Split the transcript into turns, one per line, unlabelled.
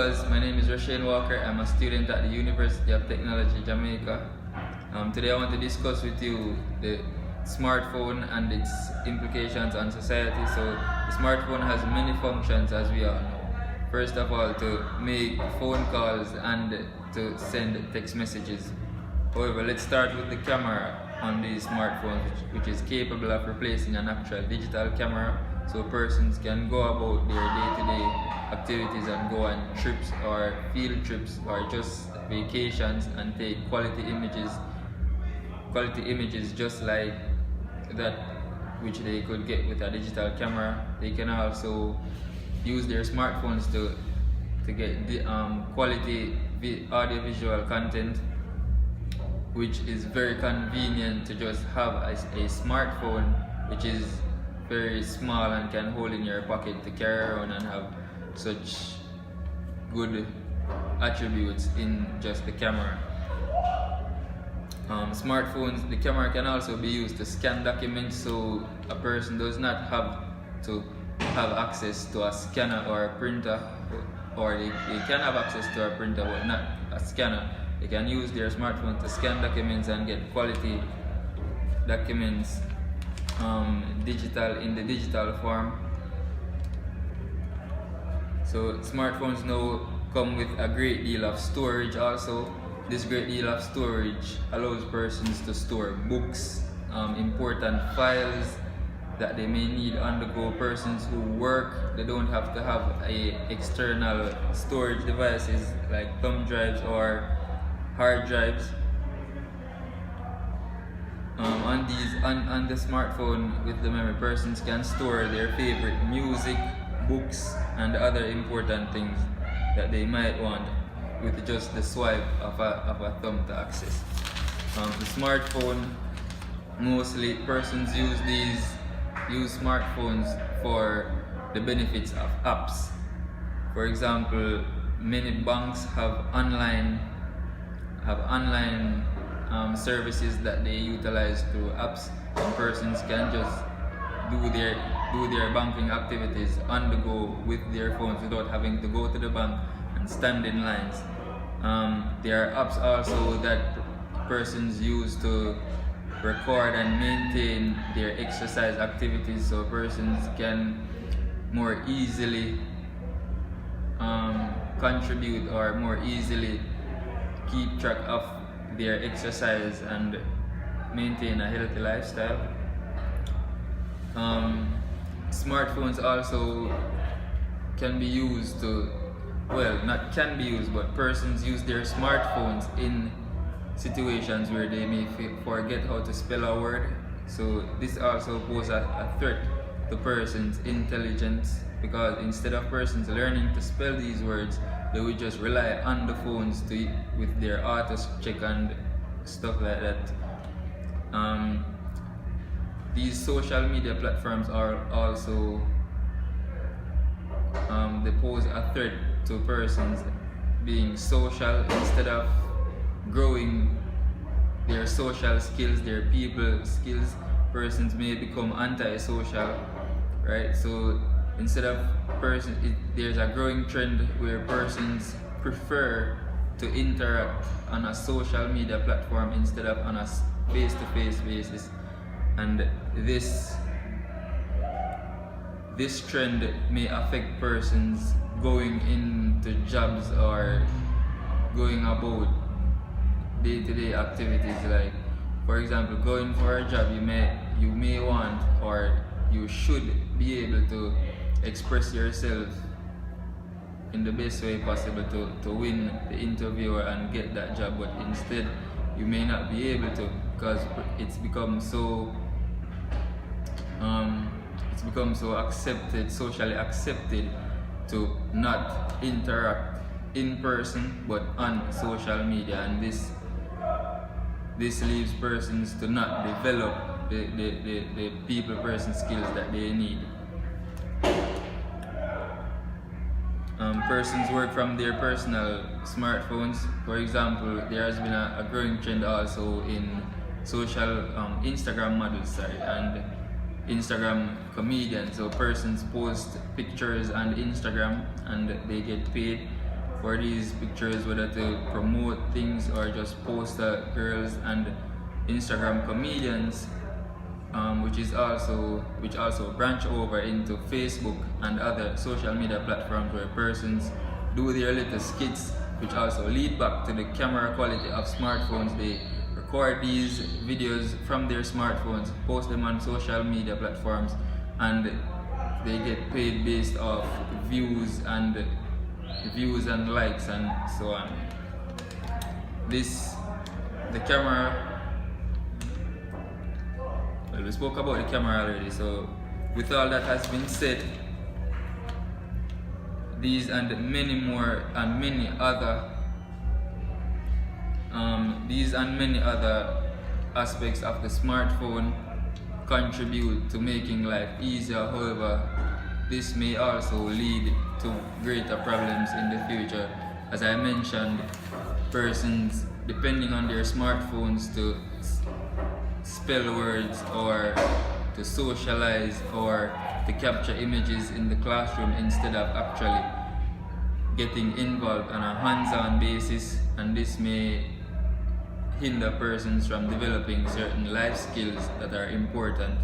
fellas, my name is Rashane Walker. I'm a student at the University of Technology, Jamaica. Today I want to discuss with you the smartphone and its implications on society. So the smartphone has many functions, as we all know. First of all, to make phone calls and to send text messages. However, let's start with the camera on these smartphones, which is capable of replacing an actual digital camera, so persons can go about their day-to-day activities and go on trips or field trips or just vacations and take quality images just like that which they could get with a digital camera. They can also use their smartphones to get the quality audiovisual content, which is very convenient to just have a smartphone which is very small and can hold in your pocket to carry around and have such good attributes in just the camera. Smartphones, the camera can also be used to scan documents, so a person does not have to have access to a scanner or a printer, or they can have access to a printer but not a scanner. They can use their smartphone to scan documents and get quality documents in the digital form. So smartphones now come with a great deal of storage also. This great deal of storage allows persons to store books, important files that they may need on the go. Persons who work, they don't have to have external storage devices like thumb drives or hard drives. On the smartphone with the memory, persons can store their favorite music, books, and other important things that they might want with just the swipe of a thumb to access. The smartphone, mostly persons use smartphones for the benefits of apps. For example, many banks have online services that they utilize through apps, and persons can just do their banking activities on the go with their phones without having to go to the bank and stand in lines. There are apps also that persons use to record and maintain their exercise activities, so persons can more easily contribute or more easily keep track of their exercise and maintain a healthy lifestyle. Smartphones also can be used to, well, not can be used, but persons use their smartphones in situations where they may forget how to spell a word. So this also poses a threat to persons' intelligence, because instead of persons learning to spell these words, they would just rely on the phones with their auto check and stuff like that. These social media platforms are also they pose a threat to persons being social. Instead of growing their social skills, their people skills, persons may become antisocial, right? So instead of there's a growing trend where persons prefer to interact on a social media platform instead of on a face-to-face basis, and this trend may affect persons going into jobs or going about day-to-day activities. Like, for example, going for a job, you may want, or you should be able to express yourself in the best way possible to win the interview and get that job, but instead you may not be able to, because it's become so socially accepted to not interact in person but on social media, and this leaves persons to not develop the people-person skills that they need. Persons work from their personal smartphones. For example, there has been a growing trend also in social Instagram models and Instagram comedians. So persons post pictures on Instagram and they get paid for these pictures, whether to promote things or just post girls and Instagram comedians, which also branch over into Facebook and other social media platforms where persons do their little skits, which also lead back to the camera quality of smartphones. They record these videos from their smartphones, post them on social media platforms, and they get paid based off views and likes and so on. The camera, well, we spoke about the camera already, so with all that has been said, these and many more and many other aspects of the smartphone contribute to making life easier. However, this may also lead to greater problems in the future. As I mentioned, persons depending on their smartphones to spell words or to socialize or to capture images in the classroom instead of actually getting involved on a hands-on basis, and this may hinder persons from developing certain life skills that are important